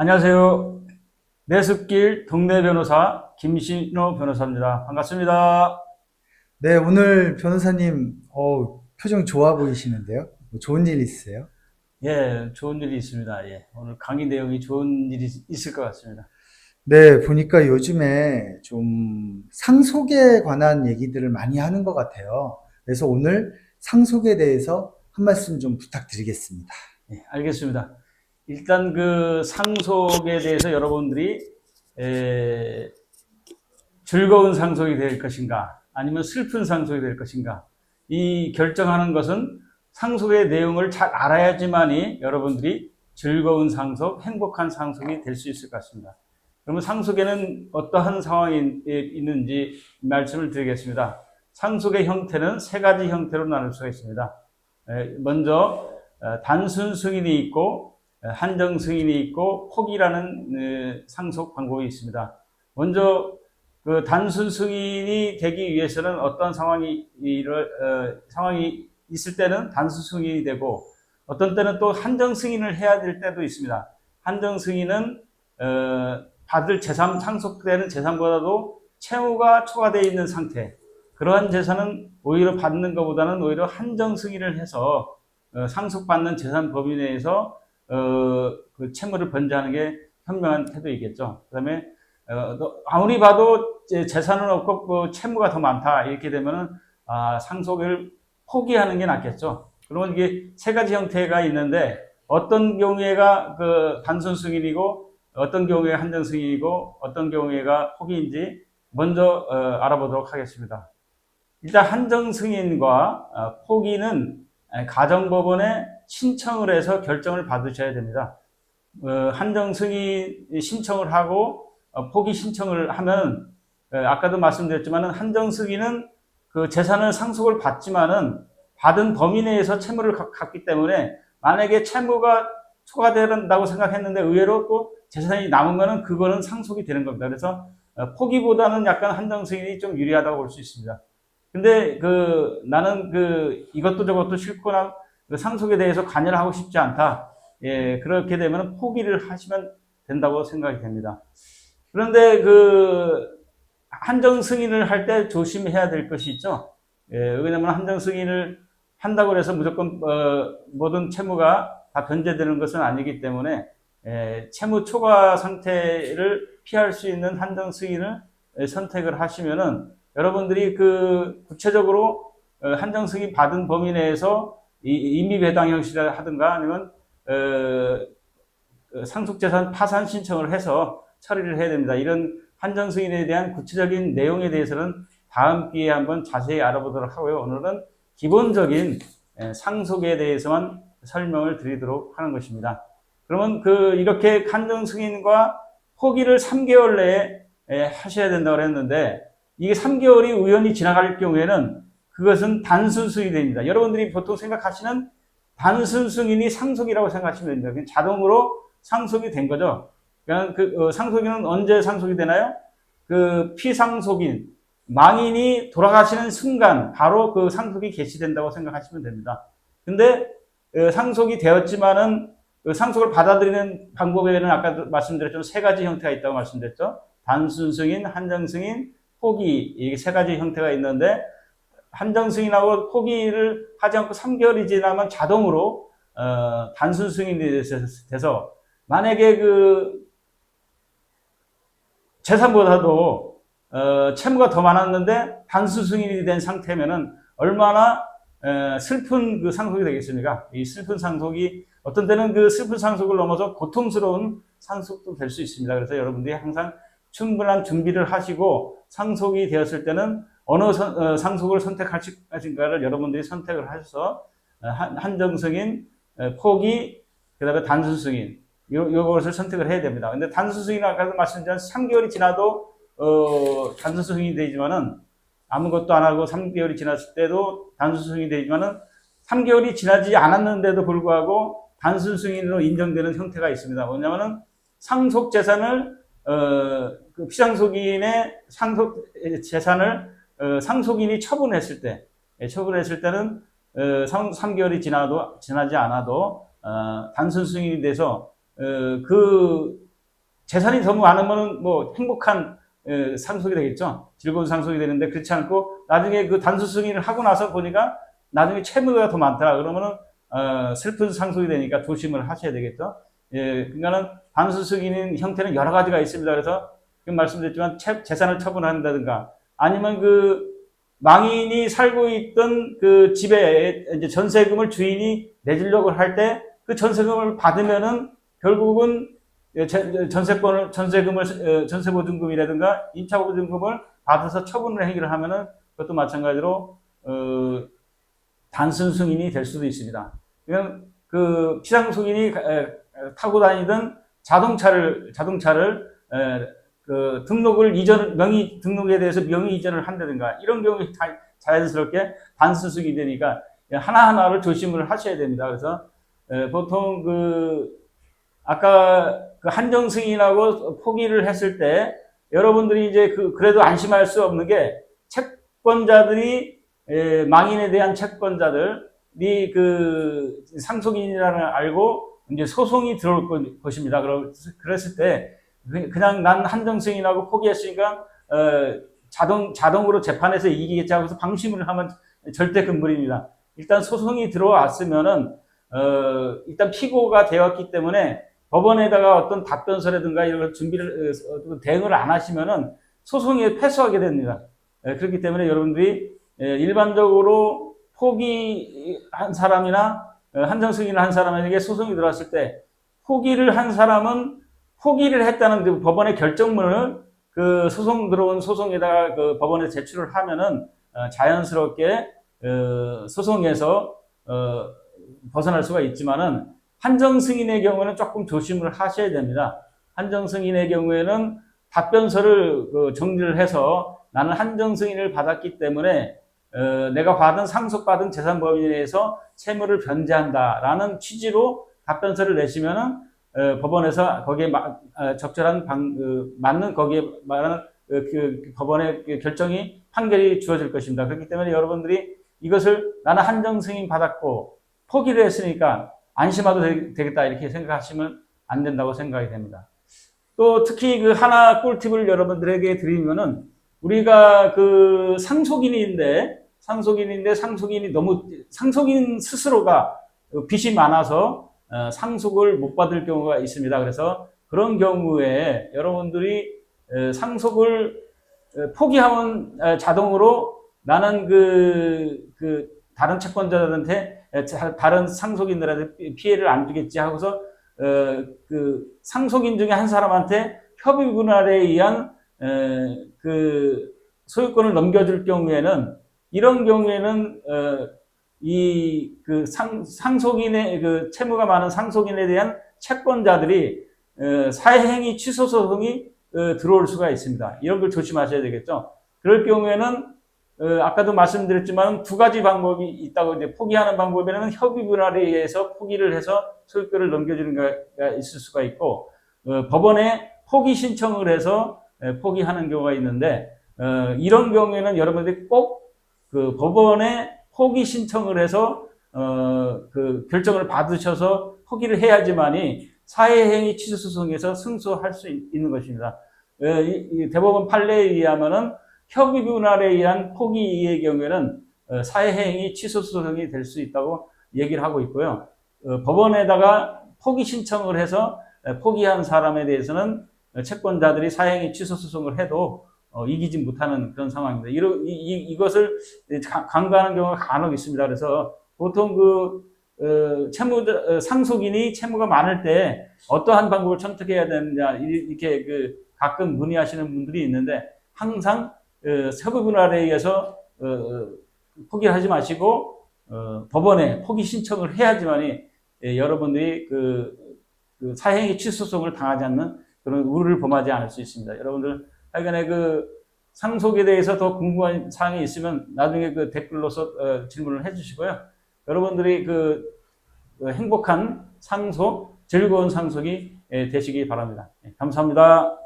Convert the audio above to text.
안녕하세요. 내숲길 동네 변호사 김신호 변호사입니다. 반갑습니다. 네, 오늘 변호사님, 표정 좋아 보이시는데요? 뭐 좋은 일 있으세요? 예, 좋은 일이 있습니다. 예, 오늘 강의 내용이 좋은 일이 있을 것 같습니다. 네, 보니까 요즘에 좀 상속에 관한 얘기들을 많이 하는 것 같아요. 그래서 오늘 상속에 대해서 한 말씀 좀 부탁드리겠습니다. 예, 알겠습니다. 일단 그 상속에 대해서 여러분들이 에, 즐거운 상속이 될 것인가, 아니면 슬픈 상속이 될 것인가, 이 결정하는 것은 상속의 내용을 잘 알아야지만이 여러분들이 즐거운 상속, 행복한 상속이 될 수 있을 것 같습니다. 그러면 상속에는 어떠한 상황이 있는지 말씀을 드리겠습니다. 상속의 형태는 세 가지 형태로 나눌 수가 있습니다. 먼저 단순 승인이 있고 한정 승인이 있고 포기라는 상속 방법이 있습니다. 먼저 그 단순 승인이 되기 위해서는 어떤 상황이 있을 때는 단순 승인이 되고, 어떤 때는 또 한정 승인을 해야 될 때도 있습니다. 한정 승인은 받을 재산, 상속되는 재산보다도 채무가 초과되어 있는 상태, 그러한 재산은 오히려 받는 것보다는 오히려 한정 승인을 해서 상속받는 재산 범위 내에서 그 채무를 변제하는 게 현명한 태도이겠죠. 그 다음에 아무리 봐도 재산은 없고 그 채무가 더 많다 이렇게 되면은 상속을 포기하는 게 낫겠죠. 그러면 이게 세 가지 형태가 있는데, 어떤 경우에가 그 단순 승인이고 어떤 경우에 한정 승인이고 어떤 경우에가 포기인지 먼저 알아보도록 하겠습니다. 일단 한정 승인과 포기는 가정법원에 신청을 해서 결정을 받으셔야 됩니다. 한정 승인 신청을 하고 포기 신청을 하면, 아까도 말씀드렸지만은 한정 승인은 그 재산을 상속을 받지만은 받은 범위 내에서 채무를 갖기 때문에, 만약에 채무가 초과된다고 생각했는데 의외로 또 재산이 남은 거는 그거는 상속이 되는 겁니다. 그래서 포기보다는 약간 한정 승인이 좀 유리하다고 볼 수 있습니다. 근데 나는 이것도 저것도 싫거나 그 상속에 대해서 관여를 하고 싶지 않다. 예, 그렇게 되면 포기를 하시면 된다고 생각이 됩니다. 그런데 한정 승인을 할 때 조심해야 될 것이 있죠. 예, 왜냐하면 한정 승인을 한다고 해서 무조건 모든 채무가 다 변제되는 것은 아니기 때문에, 채무 초과 상태를 피할 수 있는 한정 승인을 선택을 하시면은, 여러분들이 구체적으로 한정 승인 받은 범위 내에서 임의 배당 형식을 하든가 아니면 상속재산 파산 신청을 해서 처리를 해야 됩니다. 이런 한정 승인에 대한 구체적인 내용에 대해서는 다음 기회에 한번 자세히 알아보도록 하고요. 오늘은 기본적인 상속에 대해서만 설명을 드리도록 하는 것입니다. 그러면 이렇게 한정 승인과 포기를 3개월 내에 하셔야 된다고 했는데, 이게 3개월이 우연히 지나갈 경우에는 그것은 단순 승인이 됩니다. 여러분들이 보통 생각하시는 단순 승인이 상속이라고 생각하시면 됩니다. 그냥 자동으로 상속이 된 거죠. 그러니까 상속인은 언제 상속이 되나요? 피상속인, 망인이 돌아가시는 순간 바로 그 상속이 개시된다고 생각하시면 됩니다. 근데 상속이 되었지만은 상속을 받아들이는 방법에는 아까 말씀드렸죠. 세 가지 형태가 있다고 말씀드렸죠. 단순 승인, 한정 승인, 포기, 이게 세 가지 형태가 있는데, 한정 승인하고 포기를 하지 않고 3개월이 지나면 자동으로 단순 승인이 돼서, 만약에 재산보다도 채무가 더 많았는데 단순 승인이 된 상태면은 얼마나 슬픈 상속이 되겠습니까? 이 슬픈 상속이 어떤 때는 슬픈 상속을 넘어서 고통스러운 상속도 될 수 있습니다. 그래서 여러분들이 항상 충분한 준비를 하시고, 상속이 되었을 때는 어느 상속을 선택하실까를 여러분들이 선택을 하셔서 한정 승인, 포기, 그 다음에 단순 승인, 요것을 선택을 해야 됩니다. 근데 단순 승인은 아까도 말씀드린 3개월이 지나도 단순 승인이 되지만은, 아무것도 안 하고 3개월이 지났을 때도 단순 승인이 되지만은, 3개월이 지나지 않았는데도 불구하고 단순 승인으로 인정되는 형태가 있습니다. 뭐냐면은 상속 재산을 피상속인의 상속 재산을 상속인이 처분했을 때는 3개월이 지나지 않아도 단순 승인이 돼서 재산이 너무 많으면 뭐 행복한 상속이 되겠죠. 즐거운 상속이 되는데 그렇지 않고 나중에 그 단수 승인을 하고 나서 보니까 나중에 채무가 더 많더라. 그러면은 슬픈 상속이 되니까 조심을 하셔야 되겠죠. 예, 그러니까는 단수 승인 형태는 여러 가지가 있습니다. 그래서 지금 말씀드렸지만 재산을 처분한다든가 아니면 그 망인이 살고 있던 그 집에 이제 전세금을 주인이 내주려고 할 때 그 전세금을 받으면은 결국은 전세보증금이라든가 임차보증금을 받아서 처분을 행위를 하면은 그것도 마찬가지로 단순 승인이 될 수도 있습니다. 그냥 그 피상속인이 타고 다니던 자동차를 그 등록을 명의 등록에 대해서 명의 이전을 한다든가 이런 경우에 자연스럽게 단순 승인이 되니까 하나하나를 조심을 하셔야 됩니다. 그래서 보통 아까 그 한정 승인하고 포기를 했을 때 여러분들이 이제 그래도 안심할 수 없는 게 채권자들이 망인에 대한 채권자들이 그 상속인이라는 걸 알고 이제 소송이 들어올 것입니다. 그랬을 때 그냥 난 한정 승인하고 포기했으니까 자동으로 재판에서 이기겠지 하고서 방심을 하면 절대 금물입니다. 일단 소송이 들어왔으면은 일단 피고가 되었기 때문에 법원에다가 어떤 답변서라든가 이런 걸 대응을 안 하시면은 소송에 패소하게 됩니다. 그렇기 때문에 여러분들이 일반적으로 포기한 사람이나 한정 승인을 한 사람에게 소송이 들어왔을 때 포기를 한 사람은 포기를 했다는 그 법원의 결정문을 그 들어온 소송에다가 그 법원에 제출을 하면은 자연스럽게 소송에서 벗어날 수가 있지만은 한정 승인의 경우에는 조금 조심을 하셔야 됩니다. 한정 승인의 경우에는 답변서를 정리를 해서 나는 한정 승인을 받았기 때문에 내가 상속받은 재산 범위에 대해서 채무를 변제한다라는 취지로 답변서를 내시면은 법원에서 거기에 적절한 맞는 거기에 말하는 법원의 결정이 판결이 주어질 것입니다. 그렇기 때문에 여러분들이 이것을 나는 한정 승인 받았고 포기를 했으니까 안심하도 되겠다 이렇게 생각하시면 안 된다고 생각이 됩니다. 또 특히 그 하나 꿀팁을 여러분들에게 드리면은 우리가 그 상속인인데 상속인 스스로가 빚이 많아서 상속을 못 받을 경우가 있습니다. 그래서 그런 경우에 여러분들이 상속을 포기하면 자동으로 나는 다른 채권자들한테 다른 상속인들한테 피해를 안 주겠지 하고서 그 상속인 중에 한 사람한테 협의 분할에 의한 그 소유권을 넘겨줄 경우에는 이런 경우에는 상속인의 그 채무가 많은 상속인에 대한 채권자들이 사회행위 취소 소송이 들어올 수가 있습니다. 이런 걸 조심하셔야 되겠죠. 그럴 경우에는 아까도 말씀드렸지만 두 가지 방법이 있다고 이제 포기하는 방법에는 협의 분할에 의해서 포기를 해서 소유권을 넘겨주는 게 있을 수가 있고 법원에 포기 신청을 해서 포기하는 경우가 있는데 이런 경우에는 여러분들이 꼭 그 법원에 포기 신청을 해서 그 결정을 받으셔서 포기를 해야지만이 사회행위 취소 소송에서 승소할 수 있는 것입니다. 대법원 판례에 의하면은 협의 분할에 의한 포기의 경우에는 사회행위 취소 소송이 될 수 있다고 얘기를 하고 있고요. 법원에다가 포기 신청을 해서 포기한 사람에 대해서는 채권자들이 사회행위 취소 소송을 해도 이기지 못하는 그런 상황입니다. 이것을 간과하는 경우가 간혹 있습니다. 그래서 보통 상속인이 채무가 많을 때 어떠한 방법을 선택해야 되느냐 이렇게 가끔 문의하시는 분들이 있는데 항상 협의 분할에 의해서 포기를 하지 마시고 법원에 포기 신청을 해야지만이 여러분들이 사행위 취소 소송을 당하지 않는 그런 우려를 범하지 않을 수 있습니다. 여러분들 하여간에 상속에 대해서 더 궁금한 사항이 있으면 나중에 댓글로서 질문을 해주시고요. 여러분들이 행복한 상속, 즐거운 상속이 되시기 바랍니다. 감사합니다.